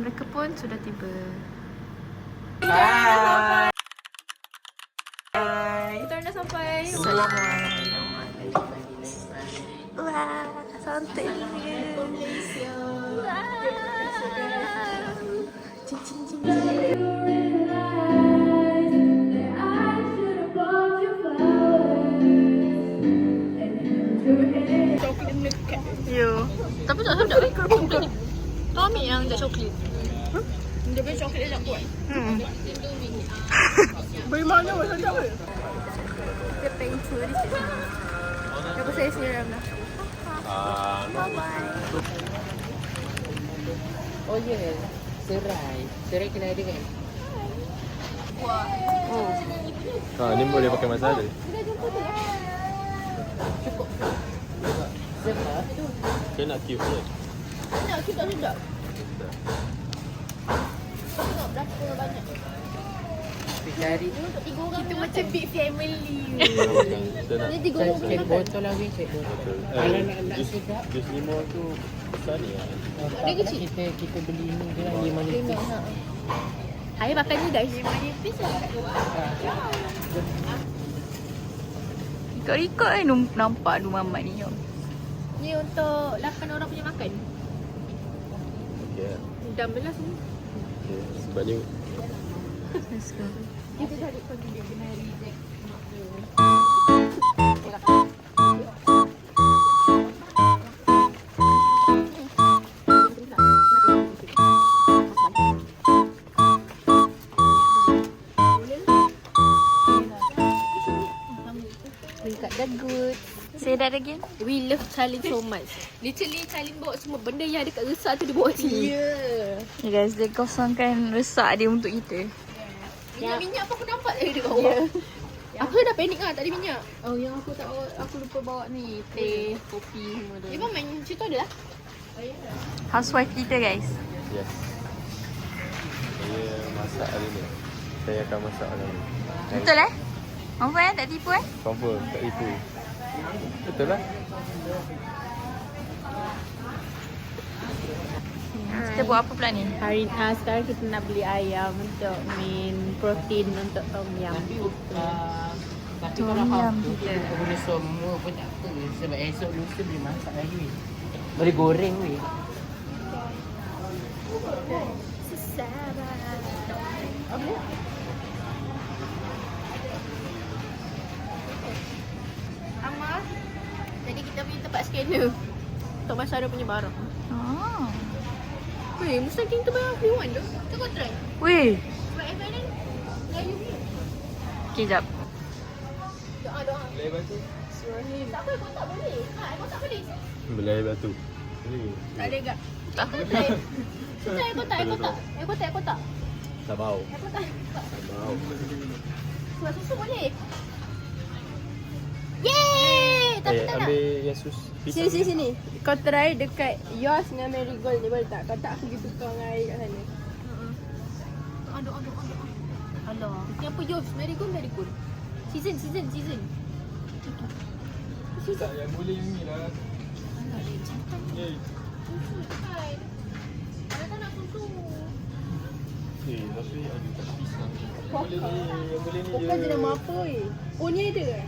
mereka pun sudah tiba. Bye. Kita dah sampai. Assalamualaikum. Wah, santai dia. Wah. Cincin cincin. Yo. Tapi tak sedap ni kerupuk ni. Tu ambil yang dia coklat. Dia punya coklat dia tak kuat. Beri mana pun sedap ke? Dia pengen curi sini. Lepas saya siram dah. Bye-bye. Oh ya, serai. Serai kena ada kan? Wah. Ha, ni boleh pakai masala. Cukup. Sebab Saya nak cube je. Nak kita sedap. Tengok berapa banyak. cari. Untuk 3 orang kita macam big family. Kita nak Ni 3 orang Cek makan. botol lagi, cek botol. betul. Kalau nak Jus sedap. jus limau tu besar ni lah. Dia kecil. Kita beli ni je lah 5 nipis. Saya makan ni guys. 5 nipis lah. Ikut-ikut nampak lu mamat ni. Ni untuk 8 orang punya makan. Okey lah. Dah belas ni. Okay. Sebab ni Let's go. Kita cari pergi dia kena reject. We got the good. Say that again. We love Charlene so much. Literally Charlene bawa semua benda yang ada kat resak tu dia bawa sini. Yeah. Ya guys, dia kosongkan resak dia untuk kita. Minyak apa aku nampak tadi dia bawa. Aku dah panik lah, tak ada minyak. Oh, yang aku tak bawa, aku lupa bawa ni teh, kopi semua tu. Dia main situ ada lah. Housewife kita guys. yes. Saya masak hari ni. Saya akan masak hari ni. Betul eh? Confirm eh? Tak tipu eh? Confirm, tak tipu. Betul lah. Kita buat apa pula ni? Sekarang kita nak beli ayam untuk main protein untuk tom yum. Tapi Tom kalau yum tu kita. kita boleh semua pun tak apa. Sebab esok lusa boleh masak lagi weh. Boleh goreng weh. Amma, jadi kita pergi tempat scanner untuk Masyara punya barang. Oh. Weh, mesti kita bayar free one tu. Kita kau try. Weh. Sebab FNN Melayu ni. Okay, jap. Doa. Boleh batu? Tak apa, kau tak boleh. Kau tak boleh. Boleh batu. Tak boleh gak? Tak boleh. Sudah, aku tak. Tak bau. Aku tak. Tak bau. Surat susu boleh. Yeay! Tapi tak nak. Ambil yang pisang. Sini. Kau try dekat yours dengan marigold ni boleh tak? Kau tak aku pergi tukar dengan air kat sana. Aduh. Alah. Ni apa Yos? Marigold. Season. Tak, yang boleh ni lah. Alah, dia jantan. Yeay. Susu kan. Ada tak nak susu? Tapi ada tak pisang. Yang boleh ni Bukan je nama apa weh. Oh ni ada ke?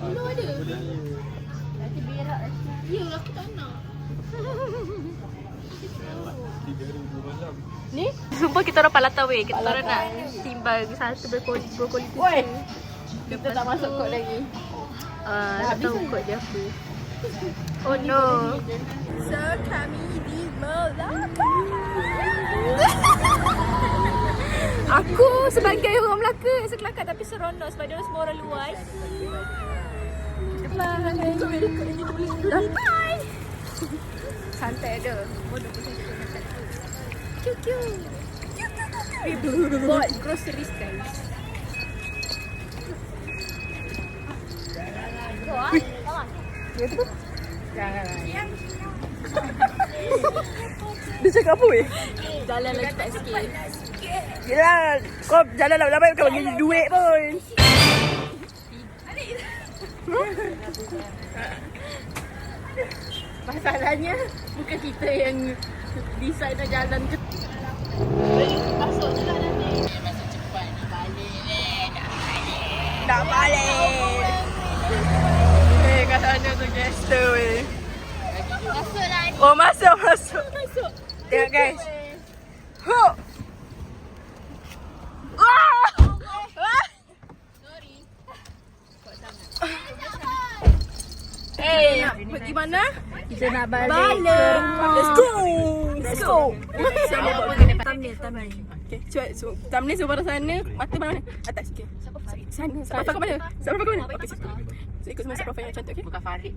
Belum ada. Boleh ni. Nanti berak nanti. Ya, aku tak nak. 3 hari 2 malam. Ni? Sumpah kita orang palatau weh. Kita orang nak timbang satu brokoli Woi. Kita tak masuk kot lagi. Tak tahu kot dia apa. Oh no. So kami di Melaka. Aku sebagai orang Melaka sekelakar tapi seronok sebab dia semua orang luar. Bye. Santai ada. Bodoh pun saya santai. Cute. Bought groceries guys. Go ah. Come on. Dia cakap apa weh? Jalan lagi tak sikit. Yelah, kau jalan lama-lama bukan bagi duit pun. Masalahnya bukan kita yang decide nak jalan ke. Masuk je lah nanti. Masuk cepat nak balik ni. Nak balik. Kat sana tu gangster weh. Masuk lah ni. Oh, masuk. Tengok guys. Ho. Eh, pergi mana? Kita nak balik. Let's go. Thumbnail. Okay, cuba thumbnail sebelah sana. Mata mana? Atas. Okay. Sana. Safa ke mana? Okay, situ. So, ikut semua profil yang cantik, okay? Bukan Farid.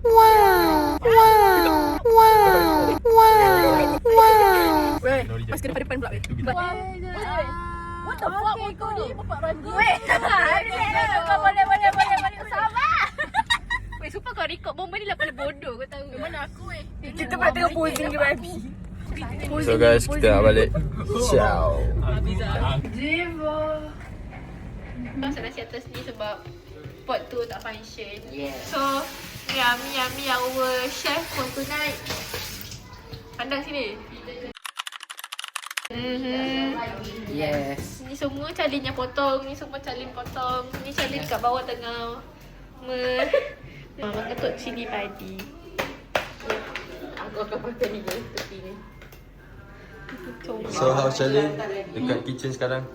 Weh, pas ke depan pula, weh. What the fuck kau ni? Bapak ragu. Weh. Kau boleh. Sabar. Weh, sumpah kau record bomba ni lah paling bodoh kau tahu. Mana aku weh? Kita pula tengok posing dia babi. So guys, kita nak balik. Ciao. Kau nasi atas ni sebab pot tu tak function. So, yummy our chef for tonight. Pandang sini. Yes. Ni semua Charlene yang potong, ni semua Charlene potong. Ni Charlene kat bawah tengah Mama ketuk cili padi. Aku akan pakai ni guys, tepi ni. So how Charlene dekat kitchen sekarang?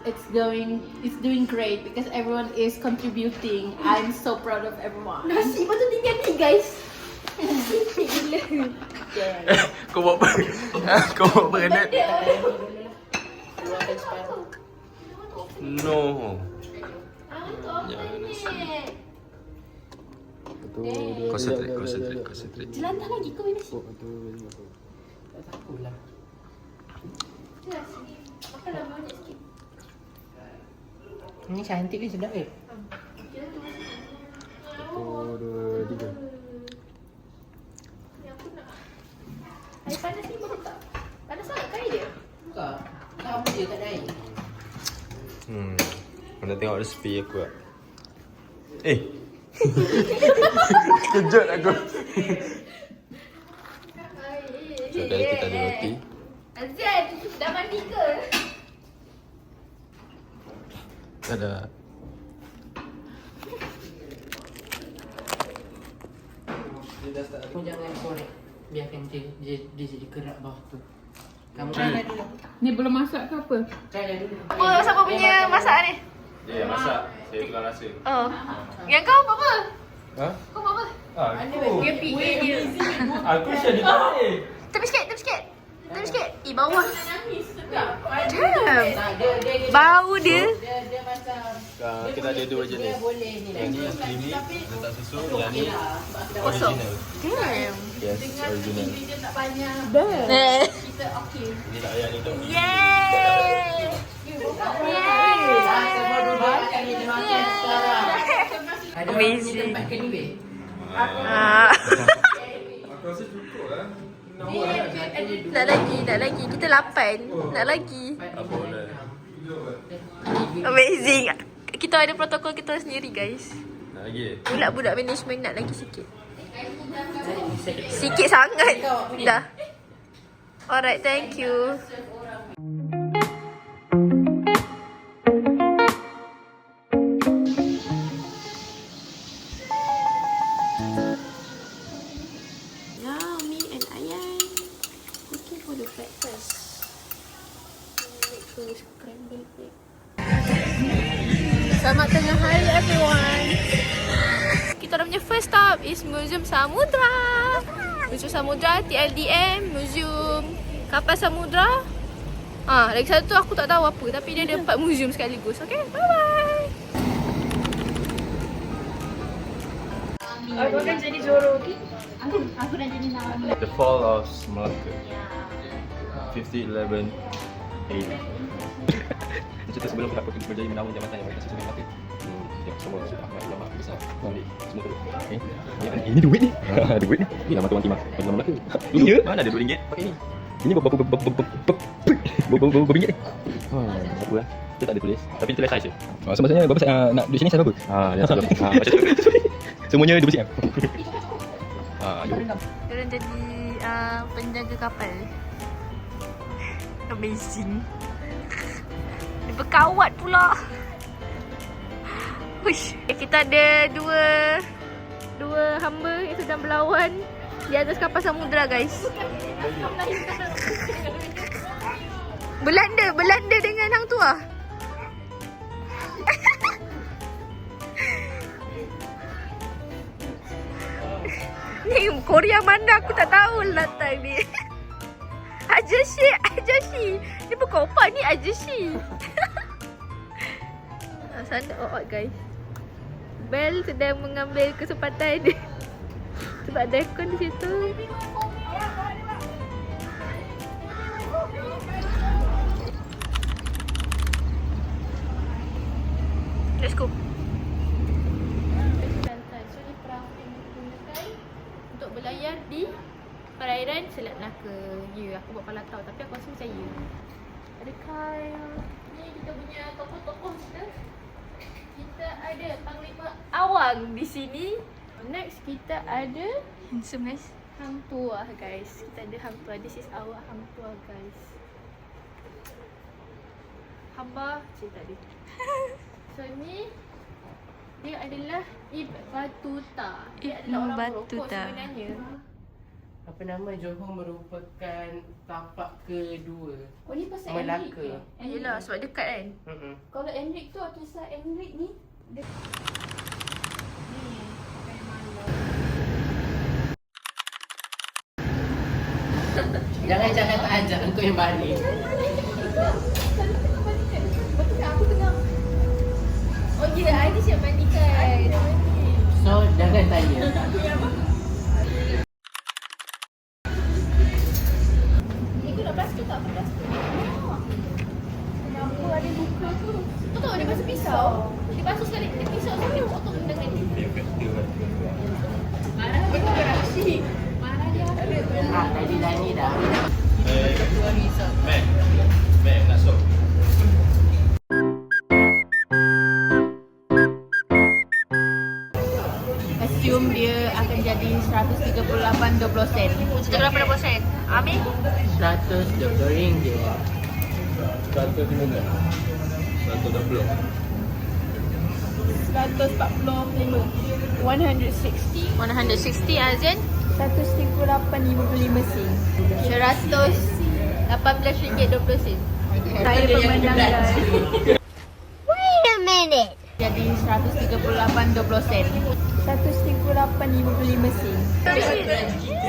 It's doing great because everyone is contributing. I'm so proud of everyone. Nasi patut tinggal ni guys. Nasi gila. Kau buat apa? Kau buat apa Renat? No. Concentrate. Jelantah lagi kau ini nasi. Tak tahulah. Makanlah banyak sikit. Ini cantik ni sedap eh. 1, 2, 3. Air panas ni baru tak? Panas sangat kan dia? Bukan. Kamu je tak ada air. Mana tengok resipi aku tak? Kejut aku. So guys, kita ada roti. Azan, dah mandi ke? Ada. Kamu jangan korek. Biarkan dia jadi kerak bawah tu. Kamu dulu. Ni belum masak ke apa? Try dah dulu. Apa siapa punya masak ni? Dia yang masak. Saya tukang rasa. Oh. Yang kau buat apa? Ha? Kau buat apa? Aku. Dia PA dia. Aku share di balik. Tepi sikit. Bawah. Damn. Bau dia. Dia macam Kita ada dua jenis. boleh ni. Yang ni yang creamy, letak susu. Yang ni Kosong. original. Damn. Yes, original. Dia tak banyak. Eh. Kita okey. Ini tak payah ni tu. Yeay. Amazing. Aku rasa cukup lah. Nak lagi. Kita 8. Nak lagi. Apa boleh. Amazing. Kita ada protokol kita sendiri guys. Nak lagi? Budak-budak management nak lagi sikit. Sikit sangat. Dah. Alright, thank you. Now, me and Ayan cooking for the breakfast. Make sure we scramble egg. Selamat tengah hari everyone. Kita orang punya first stop is Museum Samudra. Museum Samudra, TLDM, Museum Kapal Samudra. Lagi satu aku tak tahu apa tapi dia ada 4 museum sekaligus. Okay, bye-bye. Aku akan jadi Zoro, okay? Aku nak jadi Naomi. The Fall of Malacca. 5011 AD. Cerita sebelum pihak berjaya menawan jambatan yang mereka susun di Malacca. Semua sudah ulama besar. Semua tu. Ini duit ni. Duit ni. Ni nama tuan timah. Bagi nama Malacca. Ya? Mana ada RM2? Pakai ni. Ini berapa ringgit ni? Apa lah? Dia tak ada tulis. Tapi dia tulis saiz je. So maksudnya berapa nak duit sini saya berapa? Dia salah. Macam tu. Semuanya 12 cm. Diorang jadi penjaga kapal. Amazing. Dia berkawat pula. Uish. Kita ada dua hamba yang sedang berlawan di atas kapal samudera, guys. Belanda dengan hang tua. Ni Korea mana aku tak tahu lah tadi. Ajashi. Ni bukan opa, ni Ajashi. Sana guys. Bel sedang mengambil kesempatan dia. Sebab ada aircon di situ. Let's go. So ni perahu yang digunakan untuk berlayar di perairan Selat Melaka. Ya, aku buat palatau tapi aku rasa macam ya. Ada Kyle. Ni kita punya tokoh-tokoh kita. Kita ada Panglima Awang di sini. Next kita ada handsome guys. Hang tua guys. Kita ada hang tua. This is our hang tua guys. Hamba cerita dia. So ni dia adalah Ibn Battuta. Dia adalah orang Morocco sebenarnya. Apa nama, Johor merupakan tapak kedua Oh ni pasal Melaka. Yelah sebab dekat kan. Kalau Enric tu kisah Enric ni Jangan cakap tak ajak untuk yang balik. Aku tengah. Oh ya, I ni siap mandikan. So jangan tanya. Itu nak plaster tak? Plaster. Kenapa ada luka tu? Kau tahu dia basuh pisau. Dia basuh sekali. Dia pisau sampai potong dengan ni. Marah dia beraksi. Marah dia ada. Tadi dah ni dah. Mek, nak sok. Assume dia akan jadi 138.20 sen. 138 sen. Amin. 120 ringgit. 115. 120. 145. 160. 160 Azin. 138.55 sen. 118 sen. Saya pemandangan. Wait a minute. Jadi 138.20 sen. 138.55 sen.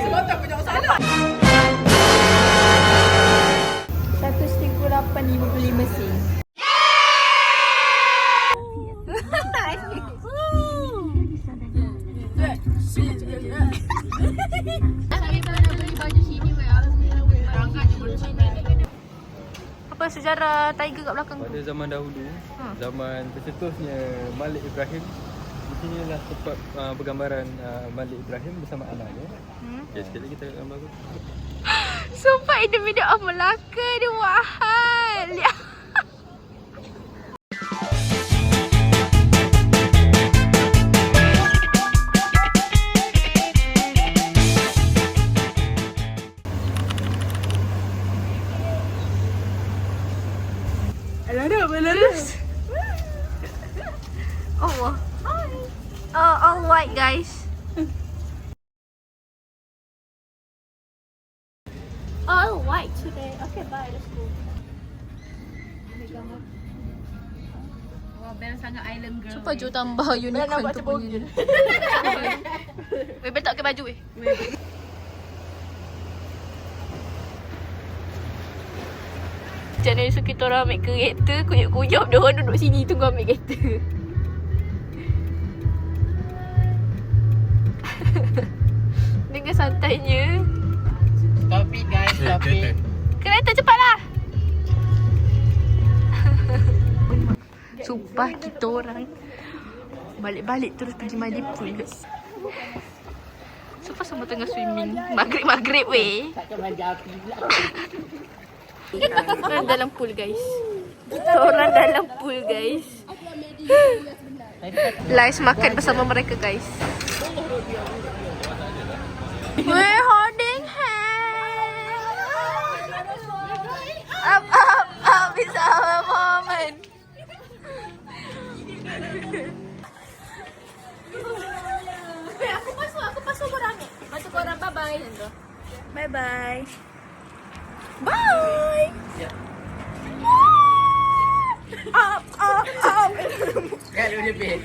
Sebab tak aku jawab salah. 138.55 sen. Apa sejarah tiger kat belakang tu? Pada zaman dahulu, zaman tercetusnya Malik Ibrahim, di sinilah tempat pergambaran Malik Ibrahim bersama anaknya. Okay, sekali kita gambar tu. Sumpah in the middle of Melaka dia mahal. Oh, all white guys. All white today. Okay, bye. Let's go. Wah, best sangat island girl. Cuba Jo tambah unicorn tu punya. Weh, tak pakai baju weh. Macam mana so kita orang ambil kereta, kuyup-kuyup dia orang duduk sini tunggu ambil kereta. Dengan santainya. Stop it guys, stop it. Kereta cepatlah. Sumpah kita orang balik-balik terus pergi mandi pool. Sumpah semua tengah swimming. Maghrib weh. Takkan mandi api pula. Orang dalam pool guys. Kita orang dalam pool guys. Lais makan bersama mereka guys. We're holding hands. up, it's our moment. Aku masuk korang ni. Masuk korang, bye-bye. Bye-bye. Bye. Up. Kan lebih.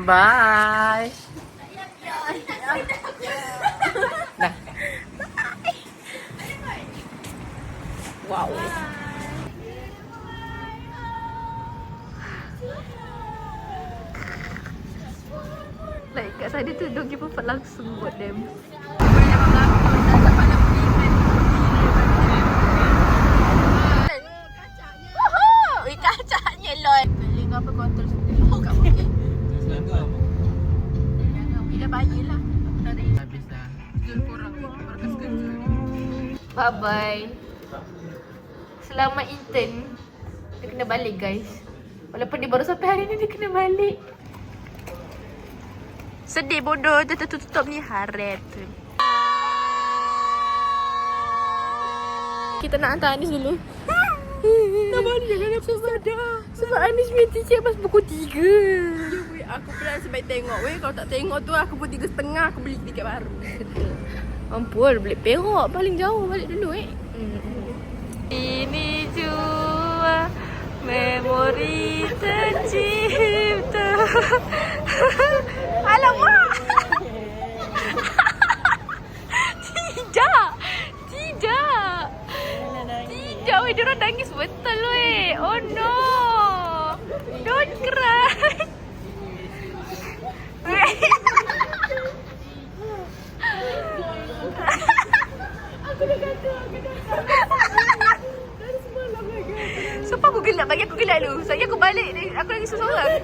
Bye. Dah. Wow. Like kat sana tu don't give a fuck langsung buat them. Kacanya Lon. Link apa kontrol sendiri kat bukit. Bila bayi lah. Habis dah. Jul korang kaskan Jul. Bye bye. Selamat intern. Dia kena balik guys. Walaupun dia baru sampai hari ni dia kena balik. Sedih bodoh dia tertutup ni haret tu. Kita nak hantar Anis dulu. Nama dia jangan sedar. Sebab Anis punya tiket pas pukul 3. Ya, weh, aku plan sampai tengok. Weh, kalau tak tengok tu aku pukul 3.30 aku beli tiket baru. Ampun, beli Perak paling jauh balik dulu Ini jua memori tercipta. Alamak. Tidak. Tidak, weh, diorang nangis betul weh. Oh no. Don't cry. Sumpah aku gelak, bagi aku gelak dulu. Sebab aku balik, aku lagi seorang.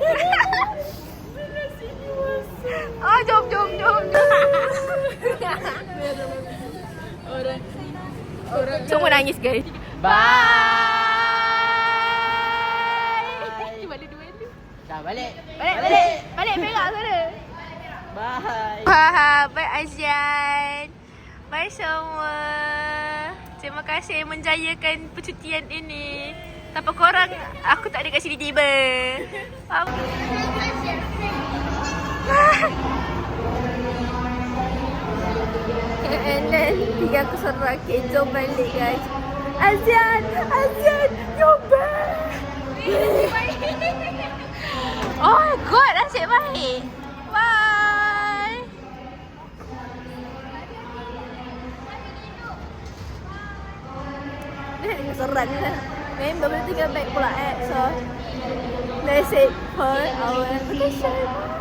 Jom. Semua nangis guys. Bye. Balik dua tu. Dah balik. Balik Perak sana. Bye. Bye Azian. Bye semua. Terima kasih menjayakan percutian ini. Tanpa korang, aku tak ada kat sini tiba. And then, tiga aku seorang. Okay, jom balik guys. Azian, you're back. Oh my god, asyik baik. Bye. Seram lah. Member boleh tinggal back pula So, that's it for our vacation.